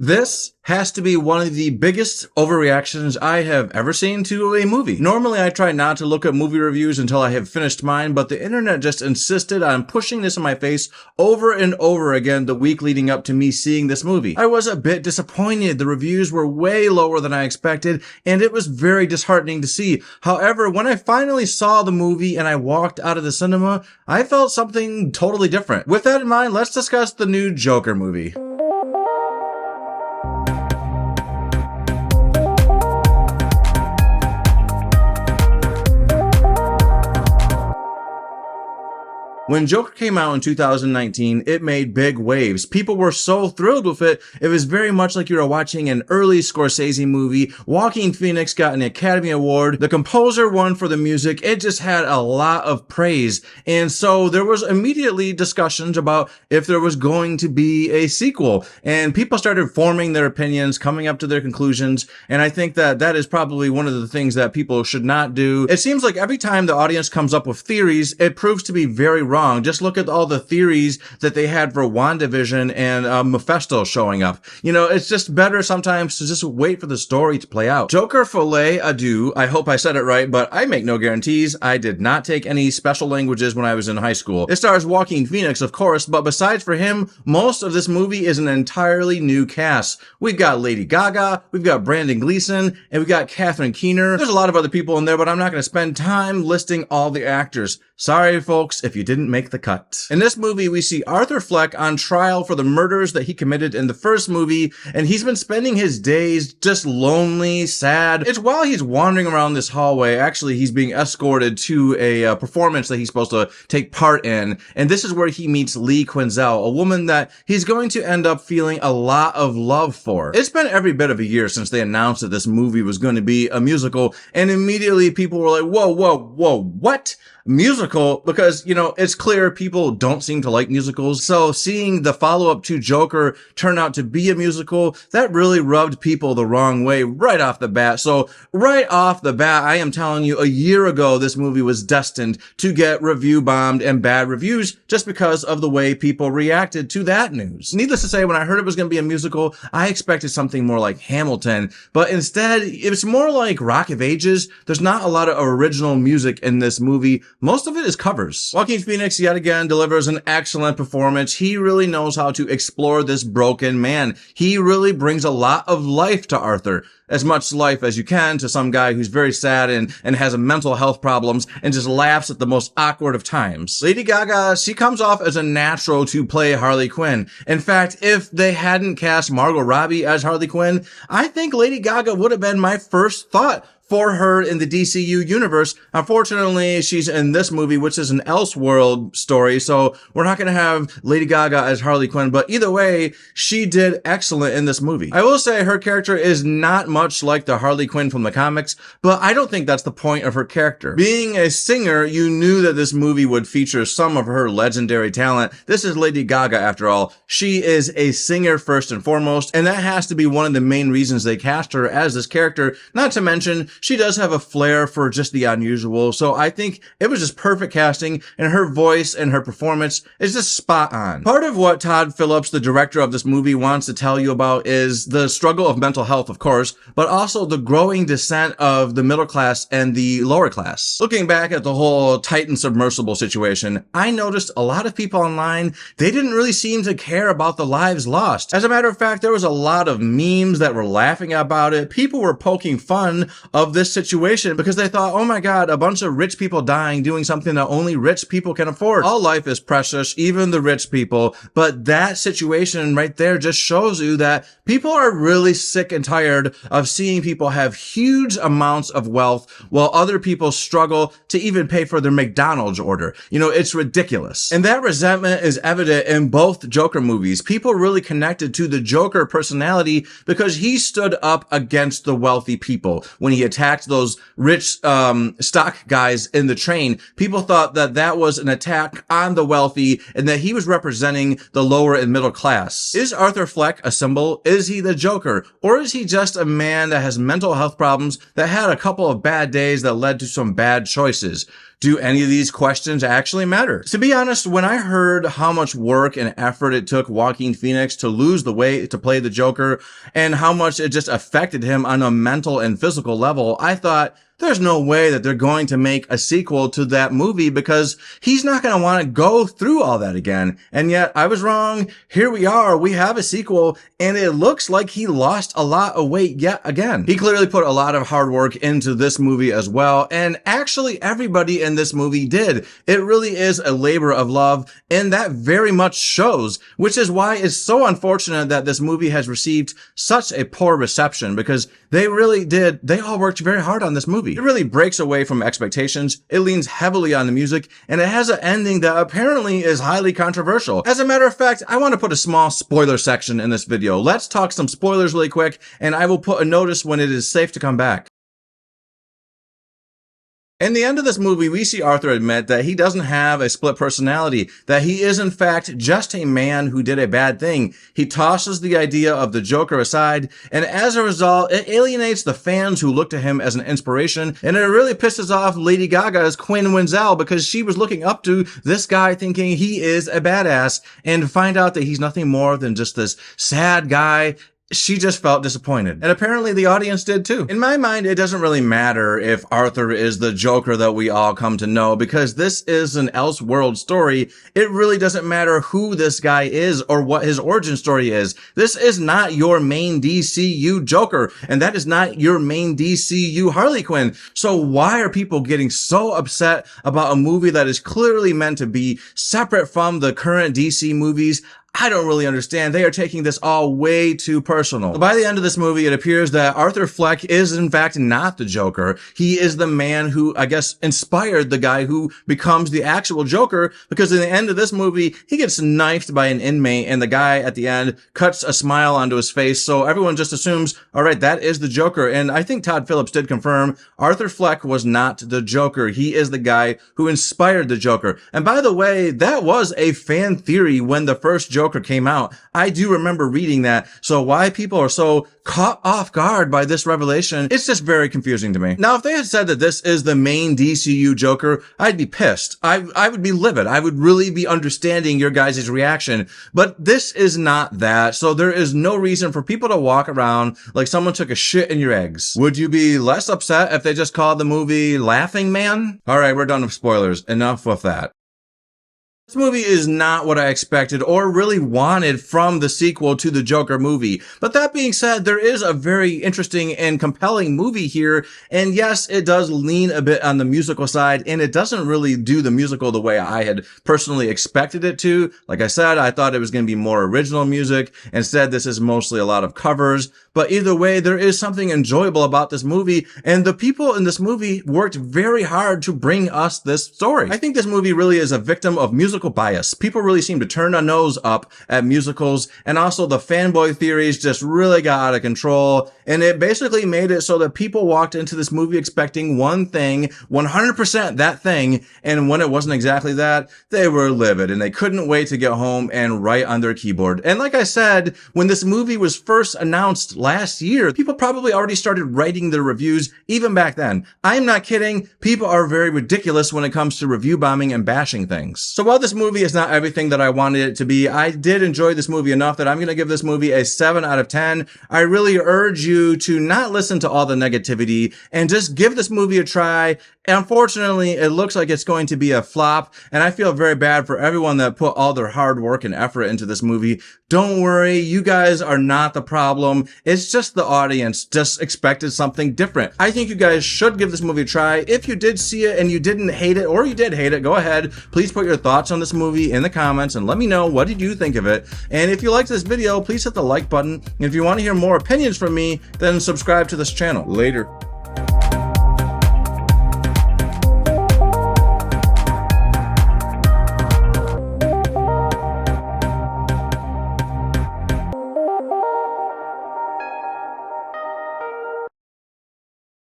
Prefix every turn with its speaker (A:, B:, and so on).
A: This has to be one of the biggest overreactions I have ever seen to a movie. Normally, I try not to look at movie reviews until I have finished mine, but the internet just insisted on pushing this in my face over and over again the week leading up to me seeing this movie. I was a bit disappointed. The reviews were way lower than I expected, and it was very disheartening to see. However, when I finally saw the movie and I walked out of the cinema, I felt something totally different. With that in mind, let's discuss the new Joker movie. When Joker came out in 2019, it made big waves. People were so thrilled with it. It was very much like you were watching an early Scorsese movie. Joaquin Phoenix got an Academy Award. The composer won for the music. It just had a lot of praise. And so there was immediately discussions about if there was going to be a sequel. And people started forming their opinions, coming up to their conclusions. And I think that that is probably one of the things that people should not do. It seems like every time the audience comes up with theories, it proves to be very wrong. Just look at all the theories that they had for WandaVision and Mephisto showing up. You know, it's just better sometimes to just wait for the story to play out. Joker Folie A Deux, I hope I said it right, but I make no guarantees. I did not take any special languages when I was in high school. It stars Joaquin Phoenix, of course, but besides for him, most of this movie is an entirely new cast. We've got Lady Gaga, we've got Brandon Gleeson, and we've got Catherine Keener. There's a lot of other people in there, but I'm not going to spend time listing all the actors. Sorry, folks, if you didn't make the cut. In this movie, we see Arthur Fleck on trial for the murders that he committed in the first movie, and he's been spending his days just lonely, sad. It's while he's wandering around this hallway, actually, he's being escorted to a performance that he's supposed to take part in, and this is where he meets Lee Quinzel, a woman that he's going to end up feeling a lot of love for. It's been every bit of a year since they announced that this movie was going to be a musical, and immediately people were like, whoa, what? Musical? Because, you know, it's clear people don't seem to like musicals. So seeing the follow-up to Joker turn out to be a musical, that really rubbed people the wrong way right off the bat. So right off the bat, I am telling you, a year ago, this movie was destined to get review bombed and bad reviews just because of the way people reacted to that news. Needless to say, when I heard it was going to be a musical, I expected something more like Hamilton, but instead, it's more like Rock of Ages. There's not a lot of original music in this movie. Most of it is covers. Joaquin Phoenix yet again delivers an excellent performance. He really knows how to explore this broken man. He really brings a lot of life to Arthur. As much life as you can to some guy who's very sad and has mental health problems and just laughs at the most awkward of times. Lady Gaga, she comes off as a natural to play Harley Quinn. In fact, if they hadn't cast Margot Robbie as Harley Quinn, I think Lady Gaga would have been my first thought for her in the DCU universe. Unfortunately, she's in this movie, which is an Elseworld story, so we're not going to have Lady Gaga as Harley Quinn, but either way, she did excellent in this movie. I will say her character is not much like the Harley Quinn from the comics, but I don't think that's the point of her character. Being a singer, you knew that this movie would feature some of her legendary talent. This is Lady Gaga, after all. She is a singer first and foremost, and that has to be one of the main reasons they cast her as this character, not to mention she does have a flair for just the unusual, so I think it was just perfect casting, and her voice and her performance is just spot on. Part of what Todd Phillips, the director of this movie, wants to tell you about is the struggle of mental health, of course, but also the growing descent of the middle class and the lower class. Looking back at the whole Titan submersible situation, I noticed a lot of people online, they didn't really seem to care about the lives lost. As a matter of fact, there was a lot of memes that were laughing about it. People were poking fun of this situation because they thought, oh my God, a bunch of rich people dying doing something that only rich people can afford. All life is precious, even the rich people. But that situation right there just shows you that people are really sick and tired of seeing people have huge amounts of wealth while other people struggle to even pay for their McDonald's order. You know, it's ridiculous. And that resentment is evident in both Joker movies. People really connected to the Joker personality because he stood up against the wealthy people when he attacked those rich stock guys in the train. People thought that that was an attack on the wealthy and that he was representing the lower and middle class. Is Arthur Fleck a symbol? Is he the Joker? Or is he just a man that has mental health problems that had a couple of bad days that led to some bad choices? do any of these questions actually matter? To be honest, when I heard how much work and effort it took Joaquin Phoenix to lose the weight to play the Joker and how much it just affected him on a mental and physical level, I thought, there's no way that they're going to make a sequel to that movie because he's not going to want to go through all that again. And yet I was wrong. Here we are. We have a sequel and it looks like he lost a lot of weight yet again. He clearly put a lot of hard work into this movie as well. And actually everybody in this movie did. It really is a labor of love and that very much shows, which is why it's so unfortunate that this movie has received such a poor reception because they really did. They all worked very hard on this movie. It really breaks away from expectations. It leans heavily on the music and it has an ending that apparently is highly controversial. As a matter of fact, I want to put a small spoiler section in this video. Let's talk some spoilers really quick and I will put a notice when it is safe to come back. In the end of this movie, we see Arthur admit that he doesn't have a split personality, that he is in fact just a man who did a bad thing. He tosses the idea of the Joker aside, and as a result, it alienates the fans who look to him as an inspiration, and it really pisses off Lady Gaga's Quinn Wenzel because she was looking up to this guy thinking he is a badass, and to find out that he's nothing more than just this sad guy, she just felt disappointed. And apparently the audience did too. In my mind, it doesn't really matter if Arthur is the Joker that we all come to know because this is an Elseworld story. It really doesn't matter who this guy is or what his origin story is. This is not your main DCU Joker, and that is not your main DCU Harley Quinn. So why are people getting so upset about a movie that is clearly meant to be separate from the current DC movies? I don't really understand. They are taking this all way too personal. By the end of this movie, it appears that Arthur Fleck is in fact not the Joker. He is the man who, I guess, inspired the guy who becomes the actual Joker because in the end of this movie, he gets knifed by an inmate and the guy at the end cuts a smile onto his face. So everyone just assumes, all right, that is the Joker. And I think Todd Phillips did confirm Arthur Fleck was not the Joker. He is the guy who inspired the Joker. And by the way, that was a fan theory when the first Joker came out. I do remember reading that. So why people are so caught off guard by this revelation, it's just very confusing to me. Now, if they had said that this is the main DCU Joker, I'd be pissed. I would be livid. I would really be understanding your guys' reaction. But this is not that. So there is no reason for people to walk around like someone took a shit in your eggs. Would you be less upset if they just called the movie Laughing Man? All right, we're done with spoilers. Enough with that. This movie is not what I expected or really wanted from the sequel to the Joker movie. But that being said, there is a very interesting and compelling movie here. And yes, it does lean a bit on the musical side and it doesn't really do the musical the way I had personally expected it to. Like I said, I thought it was going to be more original music. Instead, this is mostly a lot of covers. But either way, there is something enjoyable about this movie. And the people in this movie worked very hard to bring us this story. I think this movie really is a victim of musical bias. People really seem to turn their nose up at musicals, and also the fanboy theories just really got out of control, and it basically made it so that people walked into this movie expecting one thing, 100% that thing, and when it wasn't exactly that, they were livid, and they couldn't wait to get home and write on their keyboard. And like I said, when this movie was first announced last year, people probably already started writing their reviews even back then. I'm not kidding. People are very ridiculous when it comes to review bombing and bashing things. So while this movie is not everything that I wanted it to be, I did enjoy this movie enough that I'm going to give this movie a 7 out of 10. I really urge you to not listen to all the negativity and just give this movie a try. Unfortunately, it looks like it's going to be a flop, and I feel very bad for everyone that put all their hard work and effort into this movie. Don't worry, you guys are not the problem. It's just the audience just expected something different. I think you guys should give this movie a try. If you did see it and you didn't hate it, or you did hate it, go ahead. Please put your thoughts on this movie in the comments and let me know what did you think of it. And if you liked this video, please hit the like button. And if you want to hear more opinions from me, then subscribe to this channel. Later.